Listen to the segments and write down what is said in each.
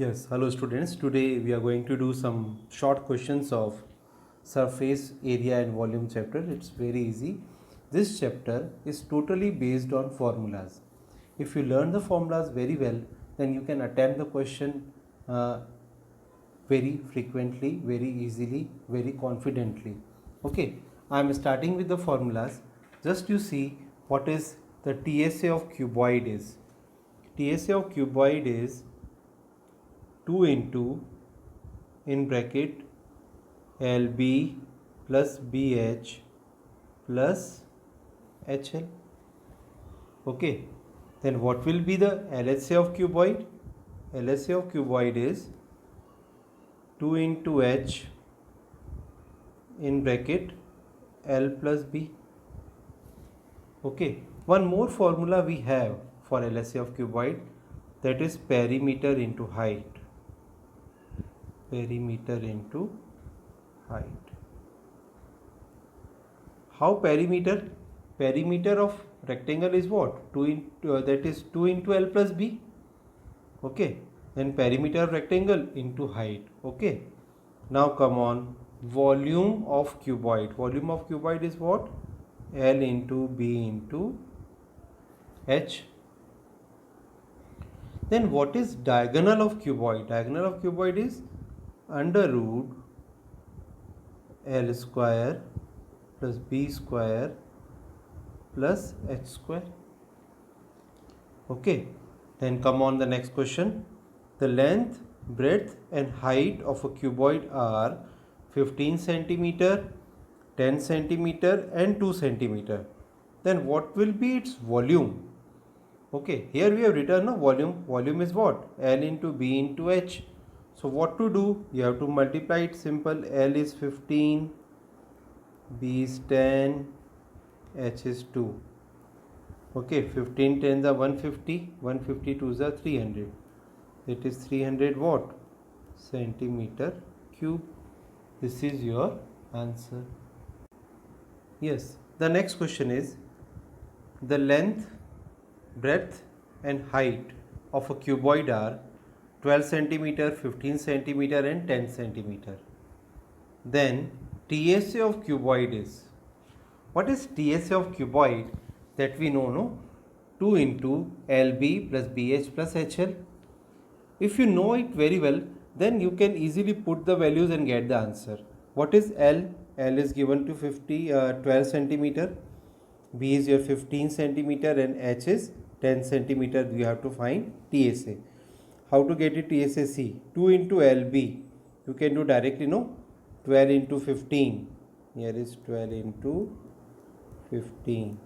Yes, hello students. Today we are going to do some short questions of surface area and volume chapter. It's very easy. This chapter is totally based on formulas. If you learn the formulas very well, then you can attempt the question very frequently, very easily, very confidently. Okay, I am starting with the formulas. Just you see what is the TSA of cuboid is. TSA of cuboid is 2 into in bracket LB plus BH plus HL. Okay, then what will be the LHA of cuboid? LHA of cuboid is 2 into H in bracket L plus B. Okay, one more formula we have for LHA of cuboid, that is perimeter into height. Perimeter into height. How perimeter? Perimeter of rectangle is what? 2 into that is 2 into L plus B. Okay. Then perimeter of rectangle into height. Okay. Now come on. Volume of cuboid. Volume of cuboid is what? L into B into H. Then what is diagonal of cuboid? Diagonal of cuboid is under root L square plus B square plus H square. Okay, then come on the next question. The length, breadth and height of a cuboid are 15 centimeter, 10 centimeter and 2 centimeter. Then what will be its volume? Okay, here we have written a volume. Volume is what? L into B into H. So what to do? You have to multiply it simple. L is 15, B is 10, H is 2. Okay, 15 tens are 150, 150 twos are 300. It is 300 what? Centimeter cube. This is your answer. Yes, the next question is the length, breadth and height of a cuboid are 12 centimeter, 15 centimeter and 10 centimeter. Then TSA of cuboid is, what is TSA of cuboid? That we know, no? 2 into LB plus BH plus HL. If you know it very well, then you can easily put the values and get the answer. What is L? L is given to 12 centimeter. B is your 15 centimeter and H is 10 centimeter. You have to find TSA. How to get it TSA? See, 2 into LB. You can do directly, no? 12 into 15. Here is 12 into 15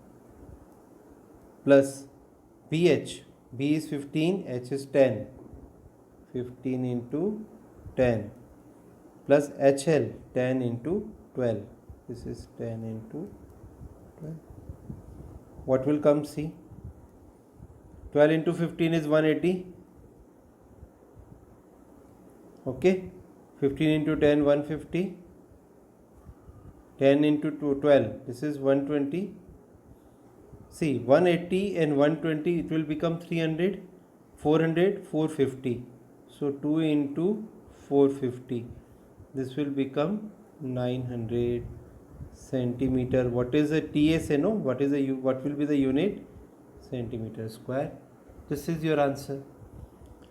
plus BH. B is 15, H is 10. 15 into 10 plus HL, 10 into 12. This is 10 into 12. What will come? See, 12 into 15 is 180. Okay, 15 into 10, 150. 10 into 12, this is 120. See, 180 and 120, it will become 300, 400, 450. So 2 into 450, this will become 900 centimeter. What is a TSA? No, what will be the unit? Centimeter square. This is your answer.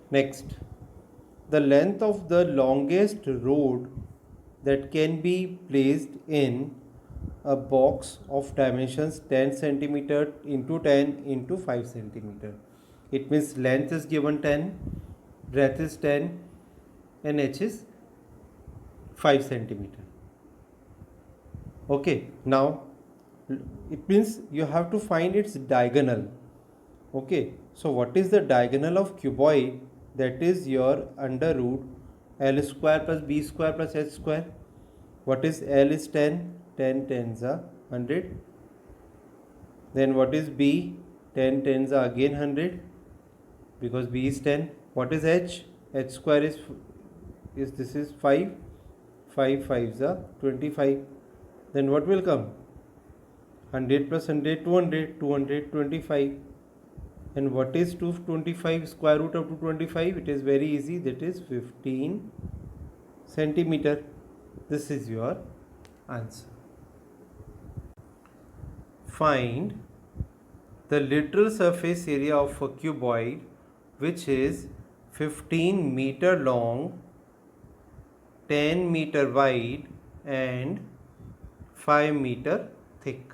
Next, the length of the longest rod that can be placed in a box of dimensions 10 centimeter into 10 into 5 centimeter. It means length is given 10, breadth is 10 and H is 5 centimeter. Okay, now it means you have to find its diagonal. Okay, so what is the diagonal of cuboid? That is your under root L square plus B square plus H square. What is L is 10, 10 tens are 100. Then what is B? 10 tens are again 100 because B is 10. What is H? H square is this is 5. 5 fives are 25. Then what will come? 100 plus 100, 200, 225. And what is 225 square root of 225? It is very easy, that is 15 centimeter. This is your answer. Find the literal surface area of a cuboid which is 15 meter long, 10 meter wide and 5 meter thick.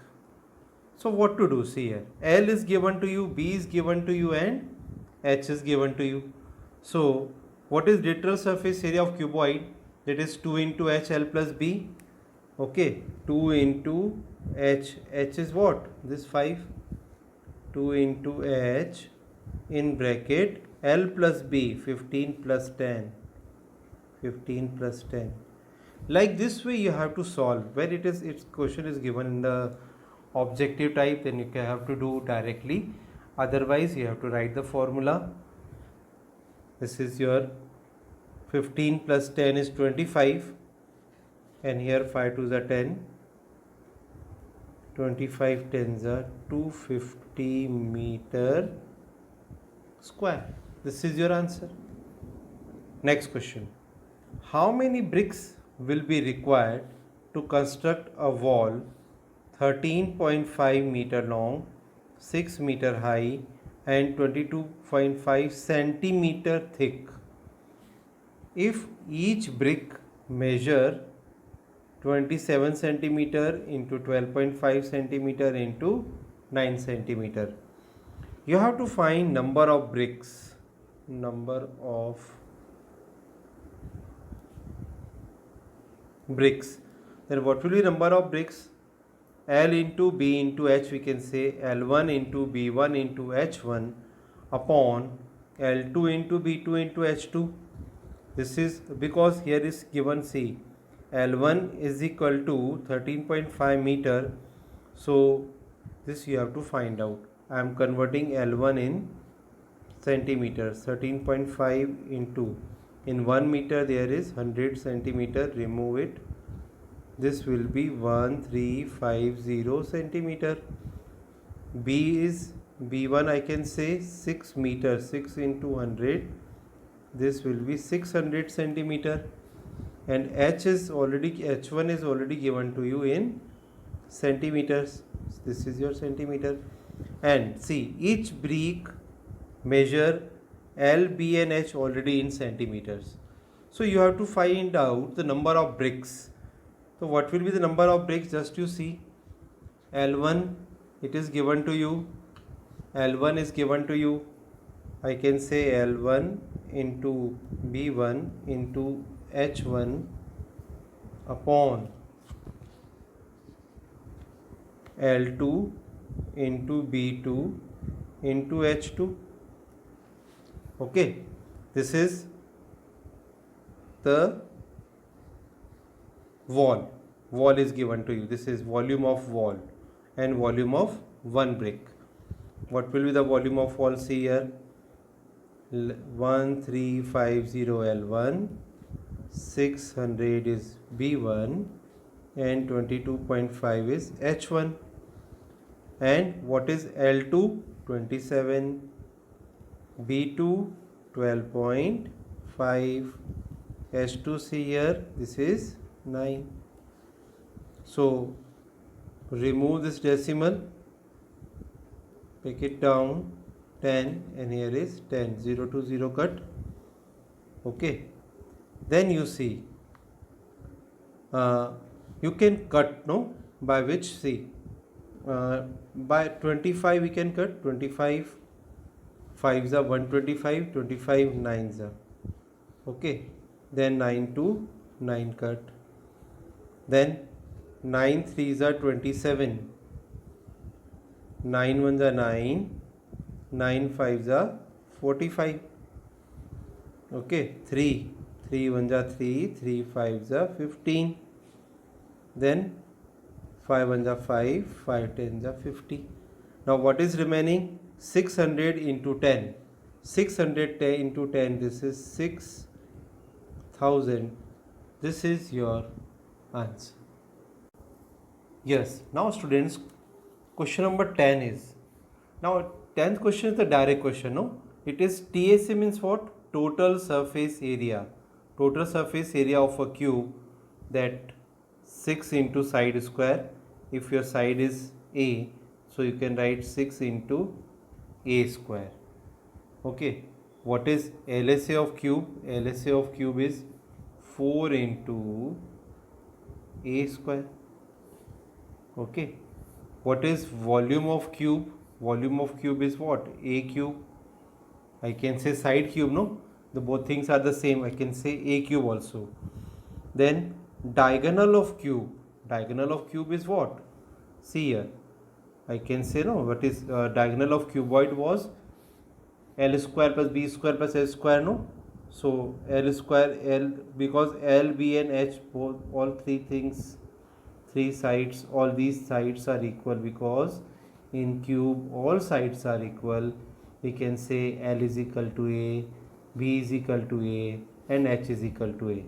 So what to do? See here, L is given to you, B is given to you and H is given to you. So what is literal surface area of cuboid? That is 2 into H L plus B. Okay, 2 into H. H is what? This 5. 2 into H in bracket L plus B, 15 plus 10. 15 plus 10. Like this way you have to solve. Where it is, its question is given in the objective type, then you have to do directly. Otherwise you have to write the formula. This is your 15 plus 10 is 25, and here 5 2s are 10. 25 10s are 250 meter square. This is your answer. Next question. How many bricks will be required to construct a wall 13.5 meter long, 6 meter high and 22.5 centimeter thick if each brick measure 27 centimeter into 12.5 centimeter into 9 centimeter? You have to find number of bricks. Number of bricks. Then what will be number of bricks? L into B into H, we can say L1 into B1 into H1 upon L2 into B2 into H2. This is because here is given, see, L1 is equal to 13.5 meter. So this you have to find out. I am converting L1 in centimeters. 13.5 into, in 1 meter there is 100 centimeter. Remove it. This will be 1350 centimeter. B is B1, I can say 6 meter. 6 into 100. This will be 600 centimeter. And H is already, H1 is already given to you in centimeters. This is your centimeter. And see, each brick measure L, B and H already in centimeters. So you have to find out the number of bricks. So what will be the number of bricks? Just you see, L1 it is given to you. L1 is given to you. I can say L1 into B1 into H1 upon L2 into B2 into H2. Okay, this is the wall. Wall is given to you. This is volume of wall and volume of one brick. What will be the volume of wall? See here, 1350 L1, 600 is B1 and 22.5 is H1. And what is L2? 27, B2 12.5, H2 see here, this is 9. So remove this decimal, pick it down 10 and here is 10. 0 to 0 cut. Okay, then you see you can cut, no, by which, see, by 25 we can cut. 25 5s are 125, 25 9s are, okay, then 9 to 9 cut, then 9 3s are 27, 9 1s are 9, 9 5s are 45, okay, 3 1s are 3, 3 5s are 15, then 5 1s are 5, 5 10s are 50. Now what is remaining? 600 into 10. 600 into 10, this is 6000. This is your answer. Yes, now students, question number 10 is, Now 10th question is the direct question, no? It is TSA means what? Total surface area. Total surface area of a cube, that 6 into side square. If your side is A, so you can write 6 into A square. Okay. What is LSA of cube? LSA of cube is 4 into A square. Okay. What is volume of cube? Volume of cube is what? A cube. I can say side cube, no? The both things are the same. I can say A cube also. Then diagonal of cube. Diagonal of cube is what? See here. I can say, no, what is diagonal of cuboid was L square plus B square plus H square, no? So L square, L, because L, B and H, both, all three things, three sides, all these sides are equal, because in cube all sides are equal. We can say L is equal to A, B is equal to A and H is equal to A.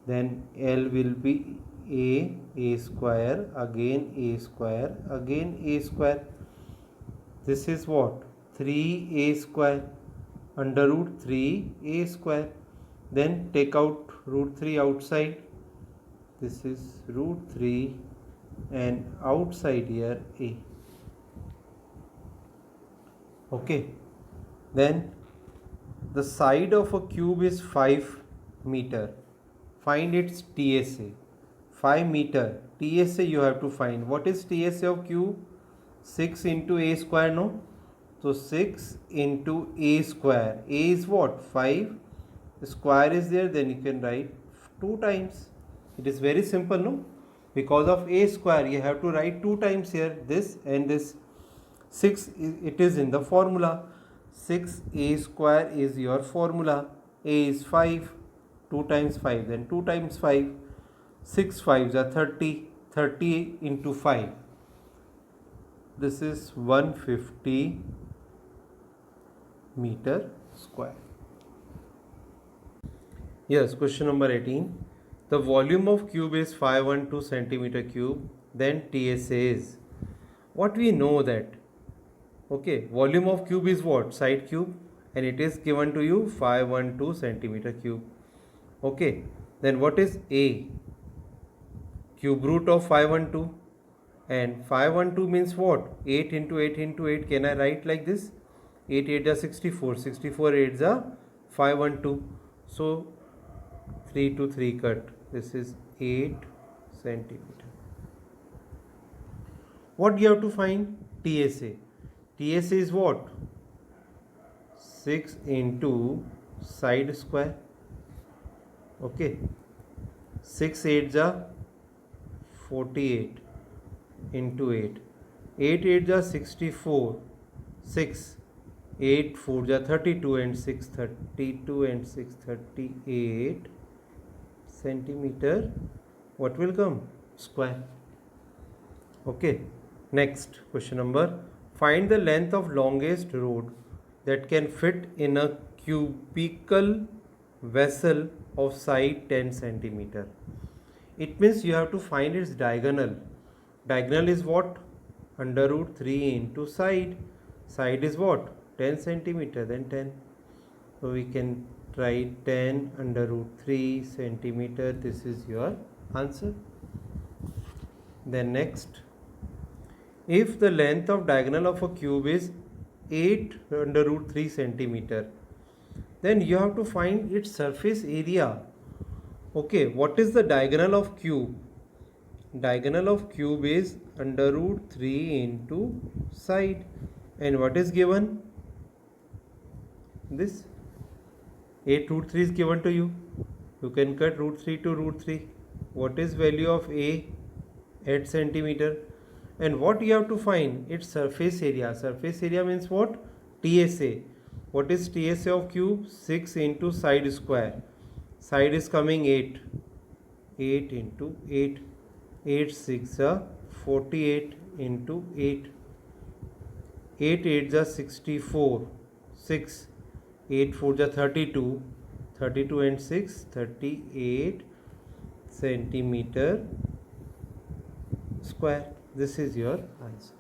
Then L will be A square, again A square, again A square. This is what? 3A square under root 3A square. Then take out root 3 outside. This is root 3 and outside here A. Okay. Then the side of a cube is 5 meter. Find its TSA. 5 meter. TSA you have to find. What is TSA of cube? 6 into A square, no? So 6 into A square. A is what? 5. The square is there, then you can write 2 times. It is very simple, no? Because of A square, you have to write 2 times here. This and this. 6, it is in the formula. 6A square is your formula. A is 5. 2 times 5, then 2 times 5. 6 5s are 30. 30 into 5. This is 150 meter square. Yes, question number 18. The volume of cube is 512 centimeter cube. Then TSA is. What we know that? Okay, volume of cube is what? Side cube, and it is given to you 512 centimeter cube. Okay, then what is A? Cube root of 512. And 512 means what? 8 into 8 into 8. Can I write like this? 8 8 is 64. 64 8 is 512. So 3 to 3 cut. This is 8 centimeter. What do you have to find? TSA. TSA is what? 6 into side square. Okay. 6 8 is 48 into 8. 8 8 is 64. 6. 8 4 is 32 and 6 32 and 6 38 centimeter. What will come? Square. Okay. Next question number. Find the length of longest rod that can fit in a cubical vessel of side 10 centimeter. It means you have to find its diagonal. Diagonal is what? Under root 3 into side. Side is what? 10 centimeter, then 10. So we can write 10 under root 3 centimeter. This is your answer. Then next. If the length of diagonal of a cube is 8 under root 3 centimeter, then you have to find its surface area. Okay, what is the diagonal of cube? Diagonal of cube is under root 3 into side. And what is given? This 8 root 3 is given to you. You can cut root 3 to root 3. What is value of A? 8 centimeter. And what you have to find? Its surface area. Surface area means what? TSA. What is TSA of cube? 6 into side square. Side is coming 8. 8 into 8. 8 6 are 48 into 8. 8 8 are 64. 6. 8 4 are 32. 32 and 6 38 centimeter square. This is your answer.